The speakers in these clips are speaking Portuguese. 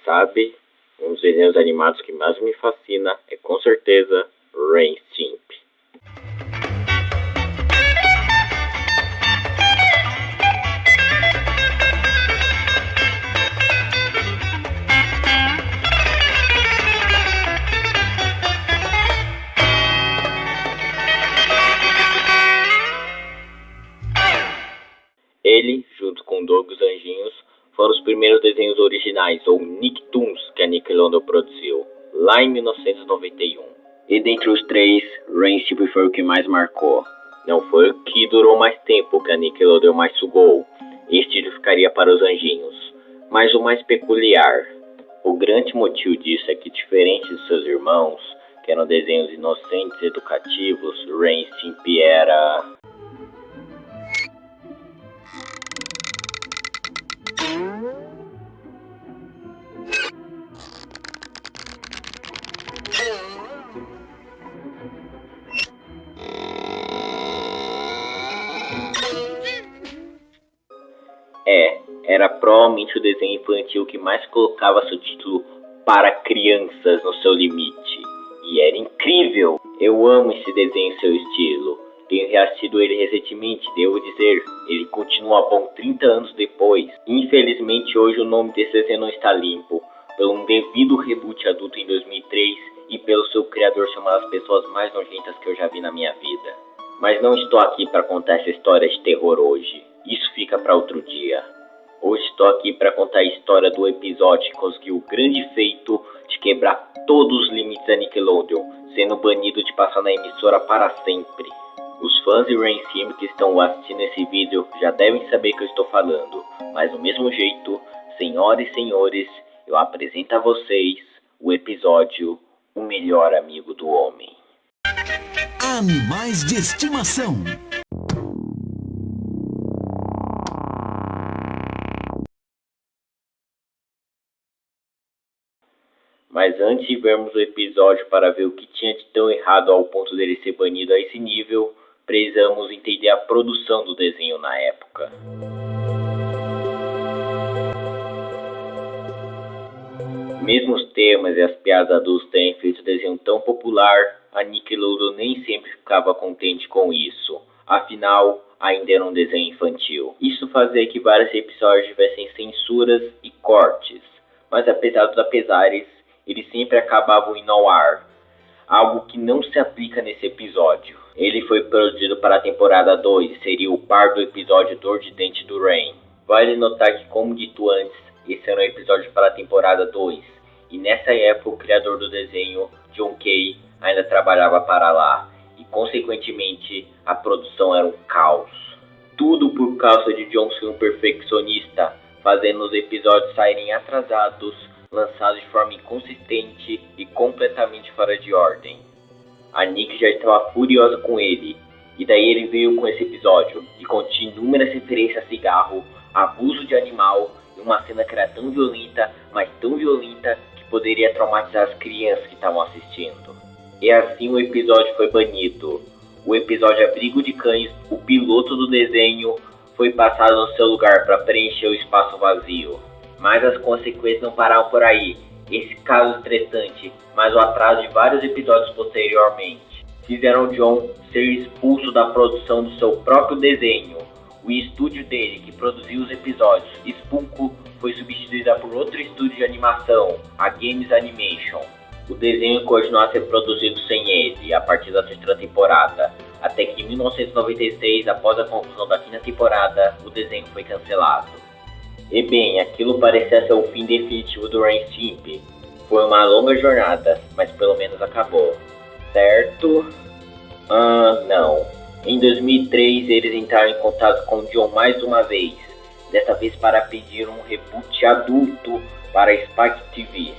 sabe, um dos desenhos animados que mais me fascina é com certeza Ren e Stimpy. Ele, junto com Doug e os Anjinhos, foram os primeiros desenhos originais, ou Nicktoons, que a Nickelodeon produziu, lá em 1991. E dentre os três, Ren e Stimpy foi o que mais marcou. Não foi o que durou mais tempo, que a Nickelodeon mais sugou. Este ficaria para os Anjinhos. Mas o mais peculiar, o grande motivo disso é que, diferente de seus irmãos, que eram desenhos inocentes e educativos, Ren e Stimpy era... Era provavelmente o desenho infantil que mais colocava seu título para crianças no seu limite. E era incrível! Eu amo esse desenho e seu estilo. Tenho reassistido ele recentemente, devo dizer, ele continua bom 30 anos depois. Infelizmente hoje o nome desse desenho não está limpo, pelo um devido reboot adulto em 2003 e pelo seu criador ser uma das pessoas mais nojentas que eu já vi na minha vida. Mas não estou aqui para contar essa história de terror hoje, isso fica para outro dia. Hoje estou aqui para contar a história do episódio que conseguiu o grande feito de quebrar todos os limites da Nickelodeon, sendo banido de passar na emissora para sempre. Os fãs de Ren e Stimpy que estão assistindo esse vídeo já devem saber que eu estou falando, mas do mesmo jeito, senhoras e senhores, eu apresento a vocês o episódio O Melhor Amigo do Homem. Animais de estimação. Mas antes de vermos o episódio para ver o que tinha de tão errado ao ponto dele ser banido a esse nível, precisamos entender a produção do desenho na época. Mesmo os temas e as piadas adultas terem feito o desenho tão popular, a Nickelodeon nem sempre ficava contente com isso. Afinal, ainda era um desenho infantil. Isso fazia que vários episódios tivessem censuras e cortes, mas apesar dos apesares, eles sempre acabavam indo ao ar, algo que não se aplica nesse episódio. Ele foi produzido para a temporada 2 e seria o par do episódio Dor de Dente do Ren. Vale notar que, como dito antes, esse era um episódio para a temporada 2, e nessa época o criador do desenho, John Kay, ainda trabalhava para lá, e consequentemente a produção era um caos. Tudo por causa de John ser um perfeccionista, fazendo os episódios saírem atrasados, lançados de forma inconsistente e completamente fora de ordem. A Nick já estava furiosa com ele, e daí ele veio com esse episódio, e continha inúmeras referências a cigarro, abuso de animal, e uma cena que era tão violenta, mas tão violenta, que poderia traumatizar as crianças que estavam assistindo. E assim o episódio foi banido. O episódio Abrigo de Cães, o piloto do desenho, foi passado no seu lugar para preencher o espaço vazio. Mas as consequências não pararam por aí. Esse caso estressante, mas o atraso de vários episódios posteriormente, fizeram John ser expulso da produção do seu próprio desenho. O estúdio dele, que produziu os episódios, Spunko, foi substituída por outro estúdio de animação, a Games Animation. O desenho continuou a ser produzido sem ele, a partir da terceira temporada, até que em 1996, após a conclusão da quinta temporada, o desenho foi cancelado. E bem, aquilo parecia ser o fim definitivo do Ren e Stimpy. Foi uma longa jornada, mas pelo menos acabou. Certo? Não. Em 2003, eles entraram em contato com John mais uma vez, dessa vez para pedir um reboot adulto para Spike TV.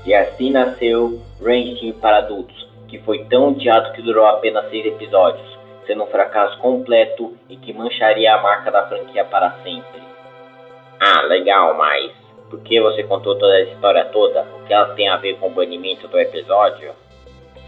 E assim nasceu Ren e Stimpy para adultos, que foi tão odiado que durou apenas 6 episódios, sendo um fracasso completo e que mancharia a marca da franquia para sempre. Ah, legal, mas por que você contou toda essa história toda? O que ela tem a ver com o banimento do episódio?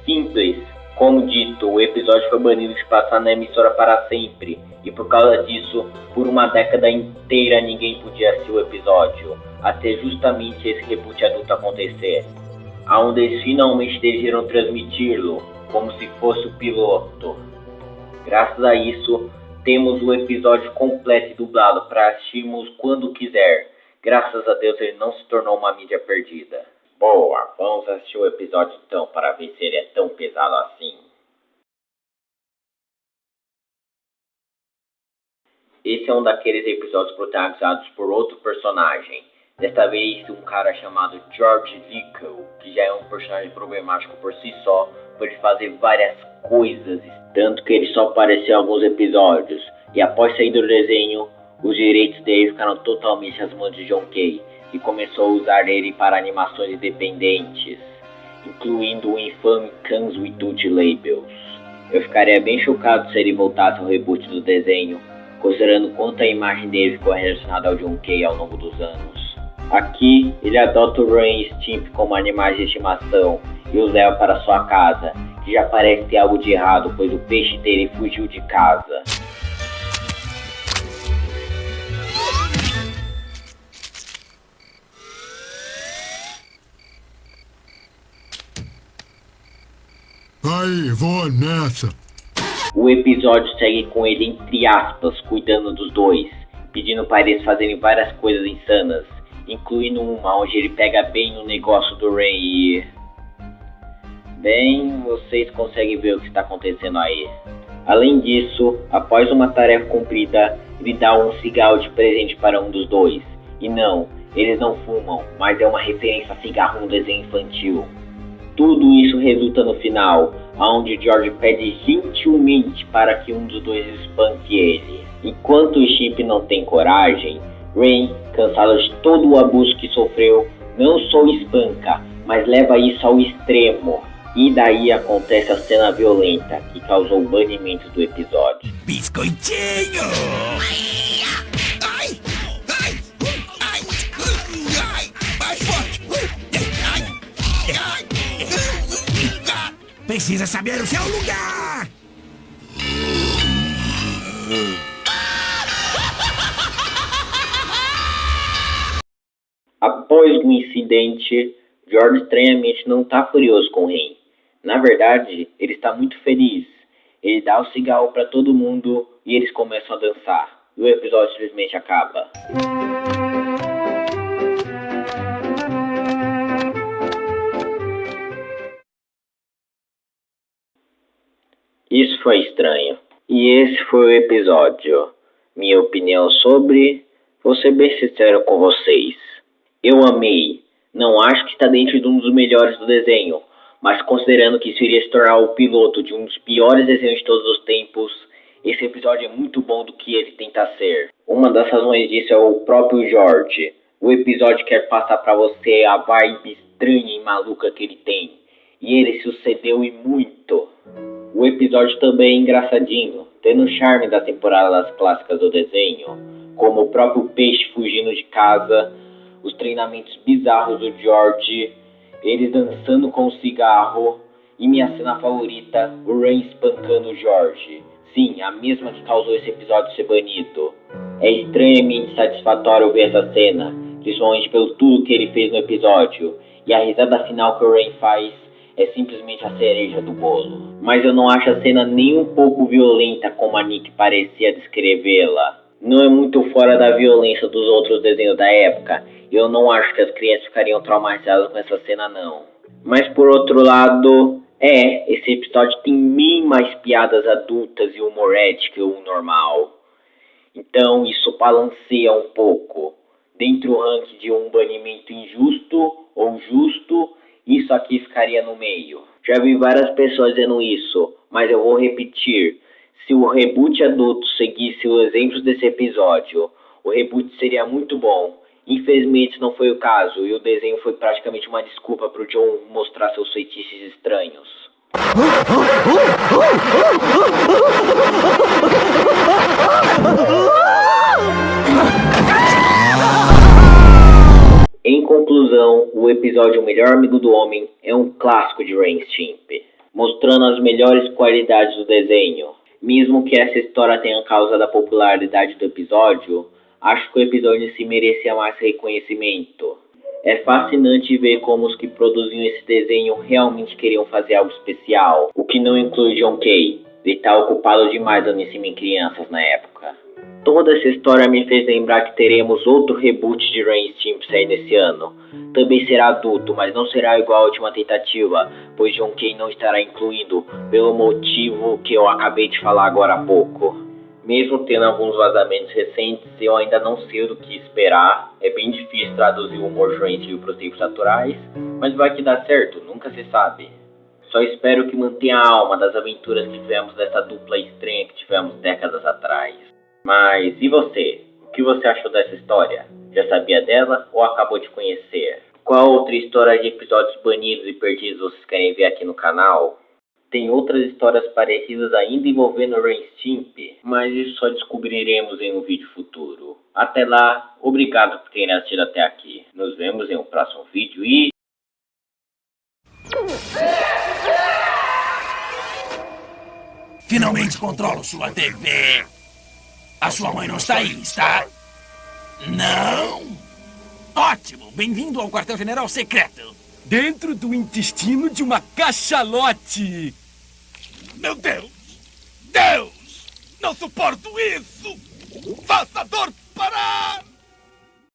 Simples, Como dito, o episódio foi banido de passar na emissora para sempre, e por causa disso, por uma década inteira ninguém podia assistir o episódio, até justamente esse reboot adulto acontecer, onde eles finalmente decidiram transmiti-lo, como se fosse o piloto. Graças a isso, temos o episódio completo e dublado para assistirmos quando quiser. Graças a Deus ele não se tornou uma mídia perdida. Boa, vamos assistir o episódio então para ver se ele é tão pesado assim. Esse é um daqueles episódios protagonizados por outro personagem. Desta vez um cara chamado George Dickel, que já é um personagem problemático por si só, por ele fazer várias coisas, tanto que ele só apareceu em alguns episódios. E após sair do desenho, os direitos dele ficaram totalmente nas mãos de John Kay, que começou a usar ele para animações independentes, incluindo o infame Comes with Duty Labels. Eu ficaria bem chocado se ele voltasse ao reboot do desenho, considerando quanto a imagem dele ficou relacionada ao John Kay ao longo dos anos. Aqui, ele adota o Ren e Stimpy como animais de estimação e os leva para sua casa, que já parece ter algo de errado, pois o peixe dele fugiu de casa. Aí, vou nessa. O episódio segue com ele, entre aspas, cuidando dos dois, pedindo para eles fazerem várias coisas insanas, incluindo uma onde ele pega bem no negócio do Ren e... Bem, vocês conseguem ver o que está acontecendo aí. Além disso, após uma tarefa cumprida, ele dá um cigarro de presente para um dos dois. E não, eles não fumam, mas é uma referência a cigarro no desenho infantil. Tudo isso resulta no final, onde George pede gentilmente para que um dos dois espanque ele. Enquanto o Chip não tem coragem, Ren, cansado de todo o abuso que sofreu, não só espanca, mas leva isso ao extremo. E daí acontece a cena violenta que causou o banimento do episódio. Biscoitinho! Ai! Ai! Ai! Ai! Mais forte! Ai! Ai! Precisa saber o seu lugar! Após o incidente, George estranhamente não está furioso com Ren. Na verdade, ele está muito feliz. Ele dá o cigarro para todo mundo e eles começam a dançar. E o episódio simplesmente acaba. Isso foi estranho. E esse foi o episódio. Minha opinião sobre... Vou ser bem sincero com vocês. Eu amei. Não acho que está dentro de um dos melhores do desenho, mas considerando que isso iria se tornar o piloto de um dos piores desenhos de todos os tempos, esse episódio é muito bom do que ele tenta ser. Uma das razões disso é o próprio George. O episódio quer passar para você a vibe estranha e maluca que ele tem, e ele sucedeu e muito. O episódio também é engraçadinho, tendo o charme das temporadas clássicas do desenho, como o próprio peixe fugindo de casa, os treinamentos bizarros do George, eles dançando com o cigarro e minha cena favorita, o Ren espancando o George. Sim, a mesma que causou esse episódio ser banido. É estranhamente satisfatório ver essa cena, principalmente pelo tudo que ele fez no episódio, e a risada final que o Ren faz é simplesmente a cereja do bolo. Mas eu não acho a cena nem um pouco violenta como a Nick parecia descrevê-la. Não é muito fora da violência dos outros desenhos da época. Eu não acho que as crianças ficariam traumatizadas com essa cena não. Mas por outro lado, esse episódio tem bem mais piadas adultas e humor ético que o normal. Então isso balanceia um pouco. Dentro do ranking de um banimento injusto ou justo, isso aqui ficaria no meio. Já vi várias pessoas dizendo isso, mas eu vou repetir. Se o reboot adulto seguisse os exemplos desse episódio, o reboot seria muito bom. Infelizmente não foi o caso, e o desenho foi praticamente uma desculpa para o John mostrar seus feitiços estranhos. Em conclusão, o episódio O Melhor Amigo do Homem é um clássico de Ren e Stimpy. mostrando as melhores qualidades do desenho. Mesmo que essa história tenha causado a popularidade do episódio, acho que o episódio se merecia mais reconhecimento. É fascinante ver como os que produziam esse desenho realmente queriam fazer algo especial, o que não inclui John Kay. Ele está ocupado demais dando em cima em crianças na época. Toda essa história me fez lembrar que teremos outro reboot de Ren e Stimpy sair nesse ano. Também será adulto, mas não será igual à última tentativa, pois John Kay não estará incluído, pelo motivo que eu acabei de falar agora há pouco. Mesmo tendo alguns vazamentos recentes, eu ainda não sei do que esperar. É bem difícil traduzir o humor juvenil para os tempos naturais, mas vai que dá certo, nunca se sabe. Só espero que mantenha a alma das aventuras que tivemos dessa dupla estranha que tivemos décadas atrás. Mas e você? O que você achou dessa história? Já sabia dela ou acabou de conhecer? Qual outra história de episódios banidos e perdidos vocês querem ver aqui no canal? Tem outras histórias parecidas ainda envolvendo Ren e Stimpy, mas isso só descobriremos em um vídeo futuro. Até lá, obrigado por terem assistido até aqui. Nos vemos em um próximo vídeo e... Finalmente controlo sua TV. A sua mãe não está aí, está? Não? Ótimo! Bem-vindo ao quartel-general secreto. Dentro do intestino de uma cachalote. Meu Deus! Deus! Não suporto isso! Faça a dor parar!